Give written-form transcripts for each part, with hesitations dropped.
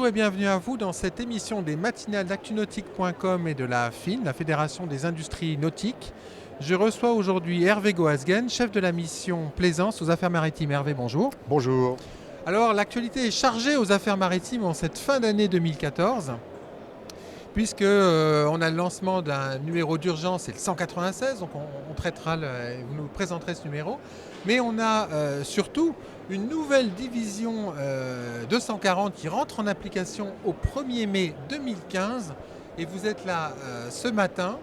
Bonjour et bienvenue à vous dans cette émission des matinales d'actunautique.com et de la FIN, la Fédération des industries nautiques. Je reçois aujourd'hui Hervé Goasguen, chef de la mission Plaisance aux affaires maritimes. Hervé, bonjour. Bonjour. Alors l'actualité est chargée aux affaires maritimes en cette fin d'année 2014, puisque on a le lancement d'un numéro d'urgence, c'est le 196, donc on traitera, vous nous présenterez ce numéro. Mais on a surtout une nouvelle division 240 qui rentre en application au 1er mai 2015. Et vous êtes là ce matin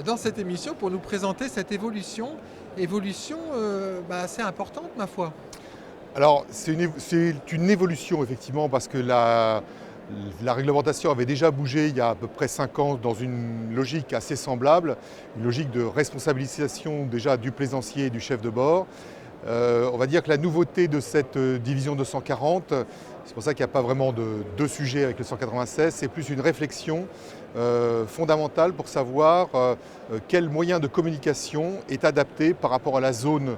dans cette émission pour nous présenter cette évolution assez importante, ma foi. Alors, c'est une évolution, effectivement, parce que la réglementation avait déjà bougé il y a à peu près 5 ans dans une logique assez semblable, une logique de responsabilisation déjà du plaisancier et du chef de bord. On va dire que la nouveauté de cette division 240, c'est pour ça qu'il n'y a pas vraiment de deux sujets avec le 196, c'est plus une réflexion fondamentale pour savoir quel moyen de communication est adapté par rapport à la zone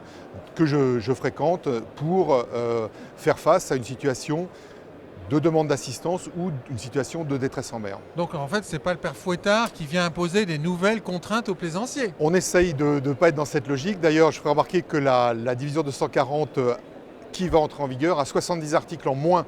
que je fréquente pour faire face à une situation de demande d'assistance ou une situation de détresse en mer. Donc en fait, ce n'est pas le père Fouettard qui vient imposer des nouvelles contraintes aux plaisanciers. On essaye de ne pas être dans cette logique. D'ailleurs, je ferai remarquer que la division 240 qui va entrer en vigueur a 70 articles en moins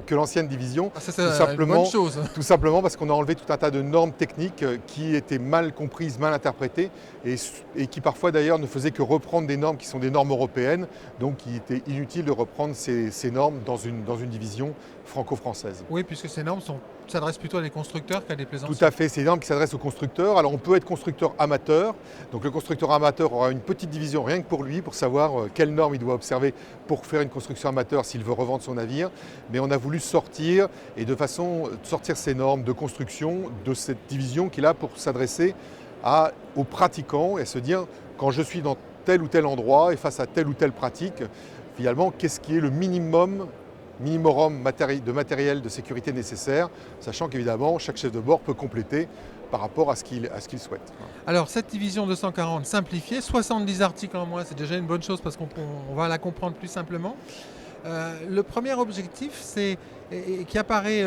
que l'ancienne division. Ah, c'est une bonne chose. Tout simplement parce qu'on a enlevé tout un tas de normes techniques qui étaient mal comprises, mal interprétées et qui parfois d'ailleurs ne faisaient que reprendre des normes qui sont des normes européennes, donc il était inutile de reprendre ces normes dans une division franco-française. Oui, puisque ces normes s'adressent plutôt à des constructeurs qu'à des plaisanciers. Tout à fait, c'est des normes qui s'adressent aux constructeurs. Alors on peut être constructeur amateur, donc le constructeur amateur aura une petite division rien que pour lui, pour savoir quelles normes il doit observer pour faire une construction amateur s'il veut revendre son navire. Mais on a voulu sortir sortir ces normes de construction de cette division qui est là pour s'adresser aux pratiquants et se dire quand je suis dans tel ou tel endroit et face à telle ou telle pratique, finalement qu'est-ce qui est le minimum de matériel de sécurité nécessaire, sachant qu'évidemment chaque chef de bord peut compléter par rapport à ce qu'il souhaite. Alors cette division 240 simplifiée, 70 articles en moins, c'est déjà une bonne chose parce qu'on va la comprendre plus simplement. Le premier objectif, qui apparaît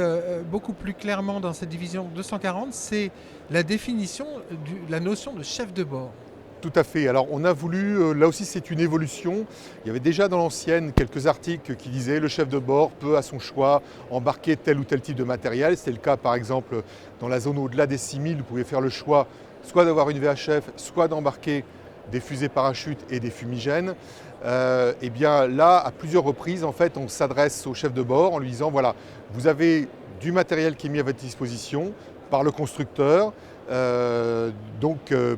beaucoup plus clairement dans cette division 240, c'est la définition de la notion de chef de bord. Tout à fait. Alors on a voulu, là aussi c'est une évolution. Il y avait déjà dans l'ancienne quelques articles qui disaient le chef de bord peut à son choix embarquer tel ou tel type de matériel. C'était le cas par exemple dans la zone au-delà des 6000, vous pouvez faire le choix soit d'avoir une VHF, soit d'embarquer des fusées parachutes et des fumigènes. Et bien là, à plusieurs reprises, en fait, on s'adresse au chef de bord en lui disant voilà, vous avez du matériel qui est mis à votre disposition par le constructeur.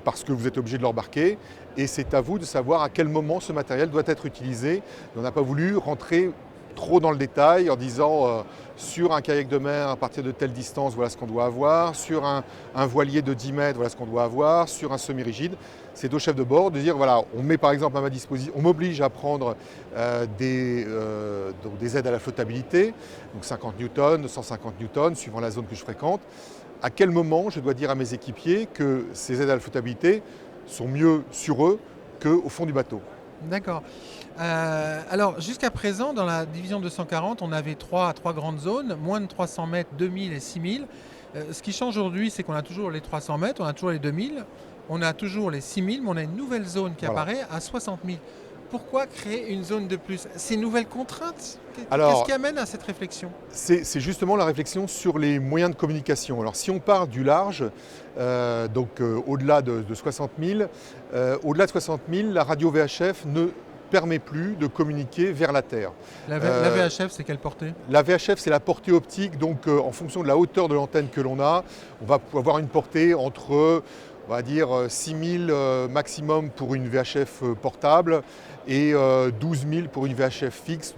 Parce que vous êtes obligé de l'embarquer et c'est à vous de savoir à quel moment ce matériel doit être utilisé. On n'a pas voulu rentrer trop dans le détail en disant sur un kayak de mer à partir de telle distance voilà ce qu'on doit avoir, sur un voilier de 10 mètres voilà ce qu'on doit avoir, sur un semi-rigide. C'est au chef de bord de dire voilà, on met par exemple à ma disposition, on m'oblige à prendre des aides à la flottabilité, donc 50 newtons, 150 newtons suivant la zone que je fréquente. À quel moment je dois dire à mes équipiers que ces aides à la flottabilité sont mieux sur eux qu'au fond du bateau. D'accord. Alors jusqu'à présent, dans la division 240, on avait trois grandes zones, moins de 300 mètres, 2000 et 6000. Ce qui change aujourd'hui, c'est qu'on a toujours les 300 mètres, on a toujours les 2000, on a toujours les 6000, mais on a une nouvelle zone qui apparaît à 60 000. Pourquoi créer une zone de plus? Ces nouvelles contraintes, qu'est-ce qui amène à cette réflexion? C'est justement la réflexion sur les moyens de communication. Alors si on part du large, au-delà de 60 000, au-delà de 60 000, la radio VHF ne permet plus de communiquer vers la Terre. La VHF, c'est quelle portée? La VHF, c'est la portée optique, donc en fonction de la hauteur de l'antenne que l'on a, on va avoir une portée entre, on va dire, 6 000 maximum pour une VHF portable et 12 000 pour une VHF fixe,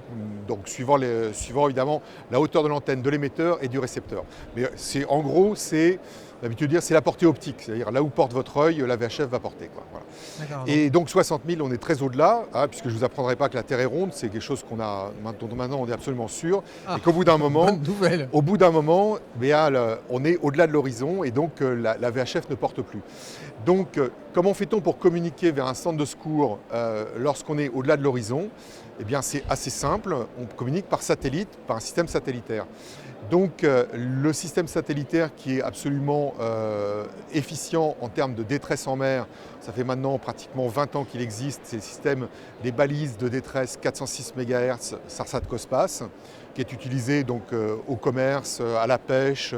donc suivant évidemment la hauteur de l'antenne de l'émetteur et du récepteur. Mais en gros, c'est l'habitude de dire c'est la portée optique, c'est-à-dire là où porte votre œil, la VHF va porter. Voilà. Et donc 60 000, on est très au-delà, puisque je ne vous apprendrai pas que la Terre est ronde, c'est quelque chose dont maintenant on est absolument sûr, et qu'au bout d'un moment, on est au-delà de l'horizon, et donc la VHF ne porte plus. Donc comment fait-on pour communiquer vers un centre de secours lorsqu'on est au-delà de l'horizon? Eh bien c'est assez simple, on communique par satellite, par un système satellitaire. Donc le système satellitaire qui est absolument efficient en termes de détresse en mer, ça fait maintenant pratiquement 20 ans qu'il existe, c'est le système des balises de détresse 406 MHz SARSAT-COSPAS, qui est utilisé donc, au commerce, à la pêche,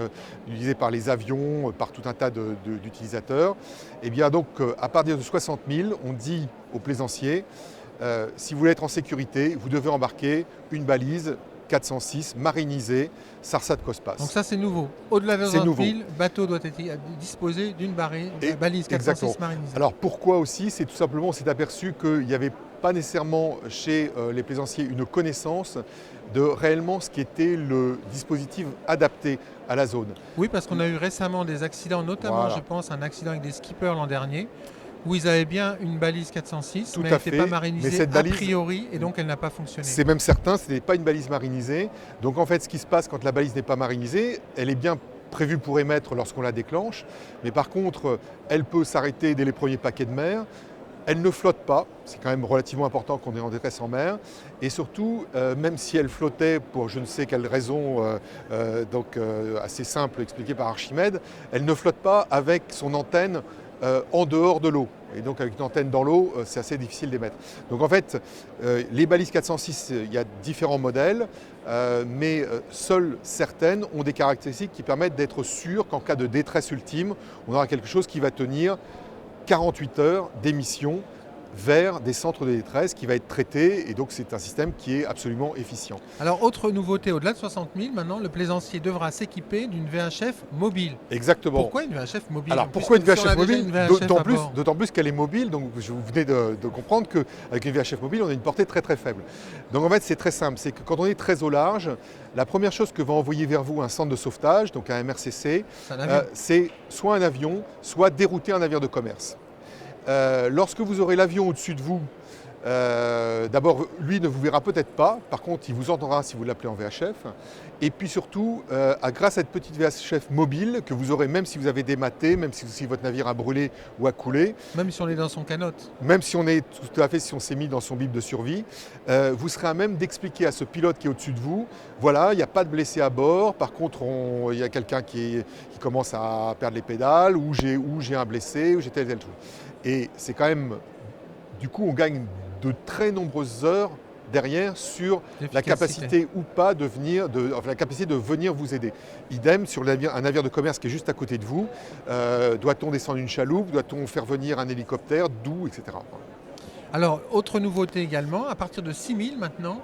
utilisé par les avions, par tout un tas d'utilisateurs. Et bien donc à partir de 60 000, on dit aux plaisanciers, si vous voulez être en sécurité, vous devez embarquer une balise 406 marinisée SARSAT-COSPAS. Donc ça c'est nouveau. Au-delà de 60 000, le bateau doit être disposé d'une balise 406 exactement. marinisée. Alors pourquoi aussi? C'est tout simplement, on s'est aperçu qu'il n'y avait pas nécessairement chez les plaisanciers une connaissance de réellement ce qui était le dispositif adapté à la zone. Oui, parce qu'on a eu récemment des accidents, notamment Voilà. je pense un accident avec des skippers l'an dernier, où ils avaient bien une balise 406, Tout mais à elle n'était fait. pas Mais marinisée cette balise, a priori, et donc elle n'a pas fonctionné. c'est même certain, ce n'est pas une balise marinisée. Donc en fait, ce qui se passe quand la balise n'est pas marinisée, elle est bien prévue pour émettre lorsqu'on la déclenche, mais par contre, elle peut s'arrêter dès les premiers paquets de mer. Elle ne flotte pas, c'est quand même relativement important qu'on est en détresse en mer. Et surtout, même si elle flottait pour je ne sais quelle raison, assez simple expliquée par Archimède, elle ne flotte pas avec son antenne en dehors de l'eau. Et donc avec une antenne dans l'eau, c'est assez difficile d'émettre. Donc en fait, les balises 406, il y a différents modèles, mais seules certaines ont des caractéristiques qui permettent d'être sûr qu'en cas de détresse ultime, on aura quelque chose qui va tenir 48 heures d'émission vers des centres de détresse qui va être traité, et donc c'est un système qui est absolument efficient. Alors autre nouveauté, au-delà de 60 000, maintenant le plaisancier devra s'équiper d'une VHF mobile. Exactement. Pourquoi une VHF mobile? Alors pourquoi une VHF mobile? D'autant D'autant plus qu'elle est mobile, donc vous venez de comprendre qu'avec une VHF mobile, on a une portée très très faible. Donc en fait c'est très simple, c'est que quand on est très au large, la première chose que va envoyer vers vous un centre de sauvetage, donc un MRCC, c'est soit un avion, soit dérouter un navire de commerce. Lorsque vous aurez l'avion au-dessus de vous, d'abord, lui ne vous verra peut-être pas, par contre, il vous entendra si vous l'appelez en VHF. Et puis surtout, grâce à cette petite VHF mobile que vous aurez, même si vous avez dématé, même si votre navire a brûlé ou a coulé. Même si on est dans son canot. Même si on est tout à fait, si on s'est mis dans son bib de survie, vous serez à même d'expliquer à ce pilote qui est au-dessus de vous, voilà, il n'y a pas de blessés à bord, par contre, il y a quelqu'un qui commence à perdre les pédales, ou j'ai un blessé, ou j'ai tel truc. Et c'est quand même, du coup, on gagne de très nombreuses heures derrière sur la capacité ou pas de venir, la capacité de venir vous aider. Idem sur un navire de commerce qui est juste à côté de vous. Doit-on descendre une chaloupe? Doit-on faire venir un hélicoptère? D'où, etc. Alors, autre nouveauté également, à partir de 6 000 maintenant,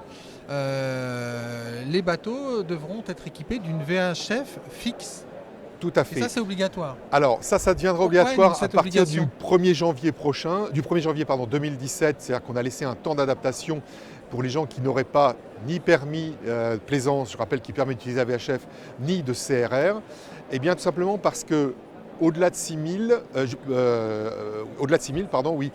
les bateaux devront être équipés d'une VHF fixe. Tout à fait. Et ça, c'est obligatoire. Alors, ça deviendra obligatoire à partir du 1er janvier prochain, du 1er janvier 2017, c'est-à-dire qu'on a laissé un temps d'adaptation pour les gens qui n'auraient pas ni permis plaisance, je rappelle qu'il permet d'utiliser la VHF, ni de CRR. Eh bien, tout simplement parce que au-delà de 6 000, oui,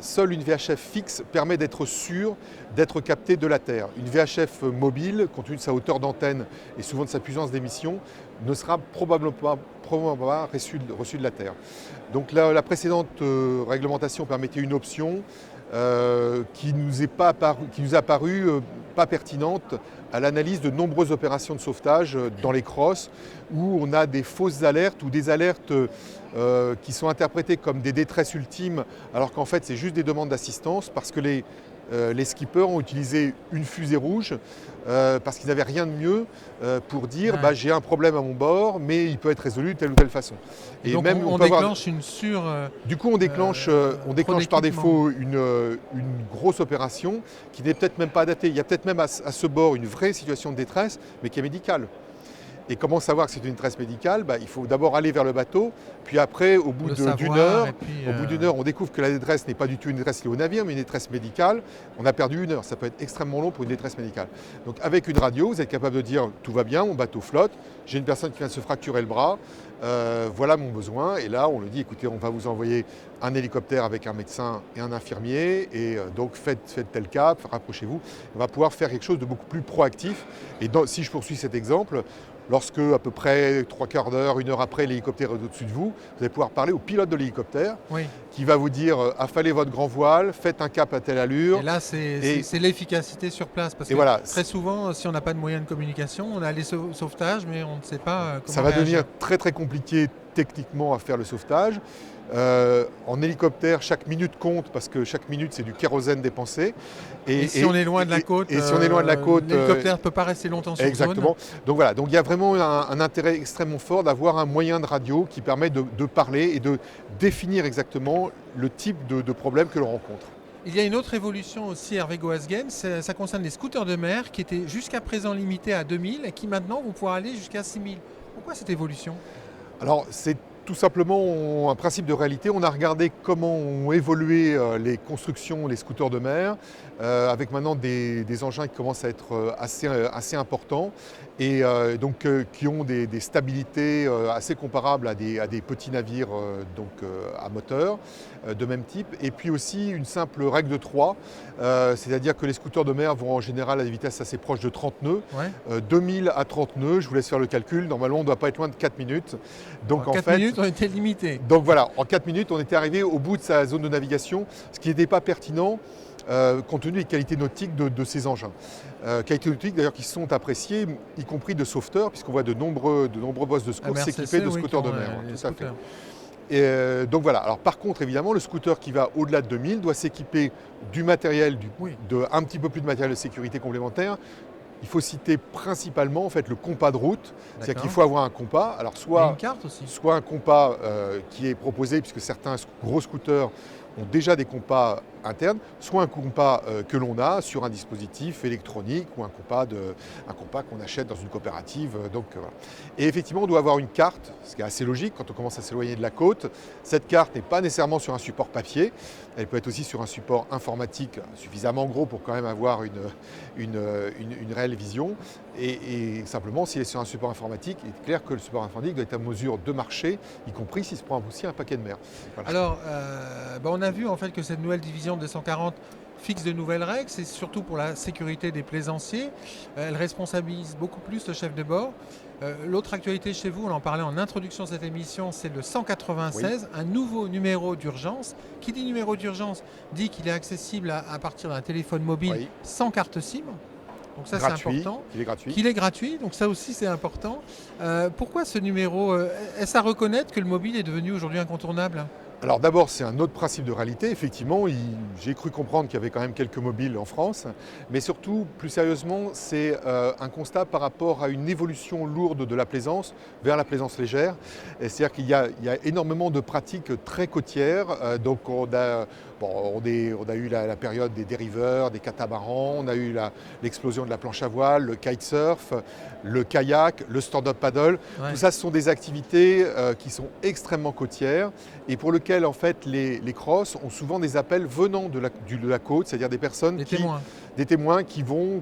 seule une VHF fixe permet d'être sûr d'être capté de la Terre. Une VHF mobile, compte tenu de sa hauteur d'antenne et souvent de sa puissance d'émission, ne sera probablement pas reçue de la Terre. Donc la précédente réglementation permettait une option qui nous a apparu pas pertinente à l'analyse de nombreuses opérations de sauvetage dans les crosses où on a des fausses alertes ou des alertes qui sont interprétées comme des détresses ultimes alors qu'en fait c'est juste des demandes d'assistance parce que les skippers ont utilisé une fusée rouge parce qu'ils n'avaient rien de mieux pour dire j'ai un problème à mon bord mais il peut être résolu de telle ou telle façon. Et donc on déclenche une sur... Du coup on déclenche par défaut une grosse opération qui n'est peut-être même pas adaptée. Il y a peut-être même à ce bord une vraie situation de détresse mais qui est médicale. Et comment savoir que c'est une détresse médicale? Il faut d'abord aller vers le bateau, puis après, au bout d'une heure, on découvre que la détresse n'est pas du tout une détresse liée au navire, mais une détresse médicale. On a perdu une heure, ça peut être extrêmement long pour une détresse médicale. Donc avec une radio, vous êtes capable de dire « tout va bien, mon bateau flotte, j'ai une personne qui vient de se fracturer le bras, voilà mon besoin ». Et là, on lui dit « écoutez, on va vous envoyer un hélicoptère avec un médecin et un infirmier, et donc faites tel cap, rapprochez-vous ». On va pouvoir faire quelque chose de beaucoup plus proactif. Et si je poursuis cet exemple, lorsque, à peu près 3/4 d'heure, 1 heure après, l'hélicoptère est au-dessus de vous, vous allez pouvoir parler au pilote de l'hélicoptère. Oui. qui va vous dire affalez votre grand voile, faites un cap à telle allure. Et là, c'est l'efficacité sur place. Parce que voilà, très souvent, si on n'a pas de moyens de communication, on a les sauvetages, mais on ne sait pas comment ça va réagir. devenir très très compliqué techniquement à faire le sauvetage. En hélicoptère, chaque minute compte parce que chaque minute c'est du kérosène dépensé. Et si on est loin de la côte, si on est loin de la côte, l'hélicoptère ne peut pas rester longtemps sur exactement. zone. Donc voilà, donc il y a vraiment un intérêt extrêmement fort d'avoir un moyen de radio qui permet de parler et de définir exactement le type de problème que l'on rencontre. Il y a une autre évolution aussi, Hervé Goasguen, ça concerne les scooters de mer qui étaient jusqu'à présent limités à 2000 et qui maintenant vont pouvoir aller jusqu'à 6000. Pourquoi cette évolution ? Alors c'est tout simplement un principe de réalité. On a regardé comment ont évolué les constructions, les scooters de mer, avec maintenant des engins qui commencent à être assez importants et donc qui ont des stabilités assez comparables à des petits navires à moteur de même type. Et puis aussi une simple règle de 3, c'est-à-dire que les scooters de mer vont en général à des vitesses assez proches de 30 nœuds. Ouais. 2000 à 30 nœuds, je vous laisse faire le calcul, normalement on ne doit pas être loin de 4 minutes. Donc en 4 minutes on était limité. Donc voilà, en 4 minutes on était arrivé au bout de sa zone de navigation, ce qui n'était pas pertinent compte tenu des qualités nautiques de ces engins. Qualités nautiques d'ailleurs qui sont appréciées, y compris de sauveteurs, puisqu'on voit de nombreux boss de secours s'équiper de scooters de mer. Tout à fait. Et donc voilà, alors par contre évidemment le scooter qui va au-delà de 2000 doit s'équiper du matériel, de un petit peu plus de matériel de sécurité complémentaire. Il faut citer principalement en fait, le compas de route, c'est-à-dire qu'il faut avoir un compas, alors soit un compas qui est proposé, puisque certains gros scooters ont déjà des compas internes, soit un compas que l'on a sur un dispositif électronique ou un compas qu'on achète dans une coopérative. Voilà. Et effectivement, on doit avoir une carte, ce qui est assez logique quand on commence à s'éloigner de la côte. Cette carte n'est pas nécessairement sur un support papier, elle peut être aussi sur un support informatique suffisamment gros pour quand même avoir une réelle vision. Et simplement, s'il est sur un support informatique, il est clair que le support informatique doit être à mesure de marcher, y compris s'il se prend aussi un paquet de mer. Voilà. Alors, on a vu en fait que cette nouvelle division de 140 fixe de nouvelles règles, c'est surtout pour la sécurité des plaisanciers. Elle responsabilise beaucoup plus le chef de bord. L'autre actualité chez vous, on en parlait en introduction de cette émission, c'est le 196, un nouveau numéro d'urgence. Qui dit numéro d'urgence dit qu'il est accessible à partir d'un téléphone mobile sans carte SIM. Donc ça c'est important. Qu'il est gratuit, donc ça aussi c'est important. Pourquoi ce numéro est-ce à reconnaître que le mobile est devenu aujourd'hui incontournable ? Alors d'abord, c'est un autre principe de réalité. Effectivement, j'ai cru comprendre qu'il y avait quand même quelques mobiles en France. Mais surtout, plus sérieusement, c'est un constat par rapport à une évolution lourde de la plaisance vers la plaisance légère. C'est-à-dire qu'il y a énormément de pratiques très côtières. Donc on a eu la période des dériveurs, des catamarans, on a eu l'explosion de la planche à voile, le kitesurf, le kayak, le stand-up paddle. Ouais. Tout ça, ce sont des activités qui sont extrêmement côtières et pour lesquelles en fait, les crosses ont souvent des appels venant de la côte, c'est-à-dire des personnes, des témoins qui vont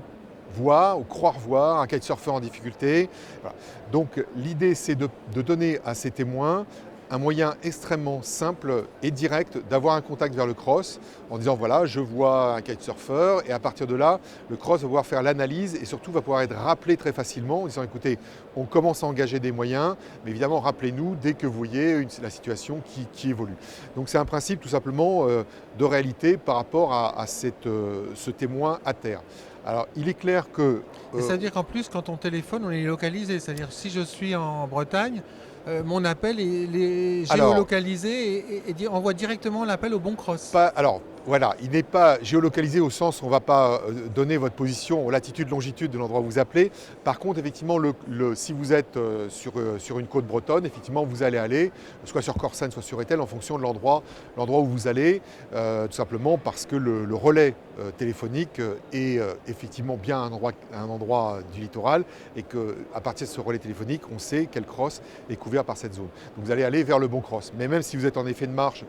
voir ou croire voir un kitesurfer en difficulté. Voilà. Donc l'idée, c'est de donner à ces témoins un moyen extrêmement simple et direct d'avoir un contact vers le cross en disant voilà, je vois un kitesurfer et à partir de là, le cross va pouvoir faire l'analyse et surtout va pouvoir être rappelé très facilement en disant écoutez, on commence à engager des moyens, mais évidemment rappelez-nous dès que vous voyez la situation qui évolue. Donc c'est un principe tout simplement de réalité par rapport à ce témoin à terre. Alors, il est clair que... ça veut dire qu'en plus, quand on téléphone, on est localisé. C'est-à-dire si je suis en Bretagne, mon appel est géolocalisé et envoie directement l'appel au bon cross. Alors, voilà, il n'est pas géolocalisé au sens où on ne va pas donner votre position en latitude, longitude de l'endroit où vous appelez. Par contre, effectivement, si vous êtes sur une côte bretonne, effectivement, vous allez aller soit sur Corsen, soit sur Etel en fonction de l'endroit où vous allez, tout simplement parce que le relais téléphonique est effectivement bien un endroit du littoral et qu'à partir de ce relais téléphonique, on sait quel cross est couvert par cette zone. Donc vous allez aller vers le bon cross. Mais même si vous êtes en effet de marche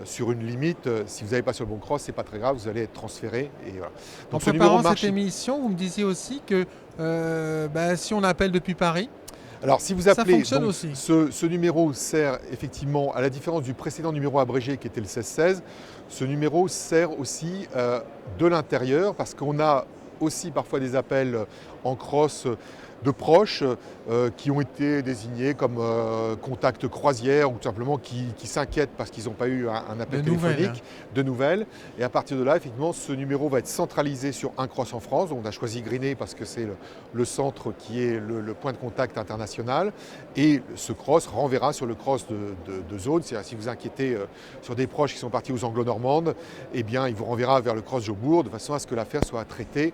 sur une limite, si vous n'allez pas sur le bon cross, c'est pas très grave, vous allez être transféré. Et voilà. Donc, en préparant cette émission, vous me disiez aussi que si on appelle depuis Paris, alors si vous appelez, ça fonctionne aussi. Ce numéro sert effectivement, à la différence du précédent numéro abrégé qui était le 1616, ce numéro sert aussi de l'intérieur parce qu'on a aussi parfois des appels en cross de proches qui ont été désignés comme contact croisière ou tout simplement qui s'inquiètent parce qu'ils n'ont pas eu un appel téléphonique de nouvelles. Et à partir de là, effectivement, ce numéro va être centralisé sur un cross en France. On a choisi Greenay parce que c'est le centre qui est le point de contact international. Et ce cross renverra sur le cross de zone. C'est-à-dire si vous inquiétez sur des proches qui sont partis aux Anglo-Normandes, eh bien, il vous renverra vers le cross Jobourg de façon à ce que l'affaire soit traitée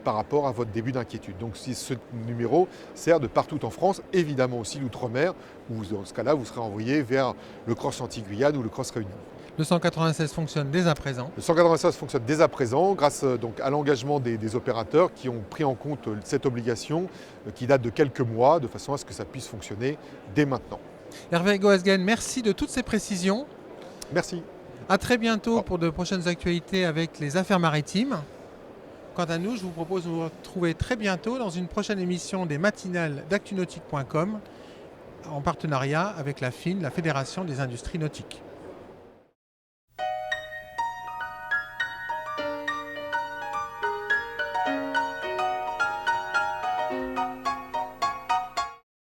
par rapport à votre début d'inquiétude. Donc si ce numéro sert de partout en France, évidemment aussi l'outre-mer, où dans ce cas-là, vous serez envoyé vers le cross Antilles-Guyane ou le cross Réunion. Le 196 fonctionne dès à présent. Le 196 fonctionne dès à présent grâce donc, à l'engagement des opérateurs qui ont pris en compte cette obligation qui date de quelques mois, de façon à ce que ça puisse fonctionner dès maintenant. Hervé Goasguen, merci de toutes ces précisions. Merci. À très bientôt pour de prochaines actualités avec les affaires maritimes. Quant à nous, je vous propose de nous retrouver très bientôt dans une prochaine émission des matinales d'actunautique.com en partenariat avec la FIN, la Fédération des industries nautiques.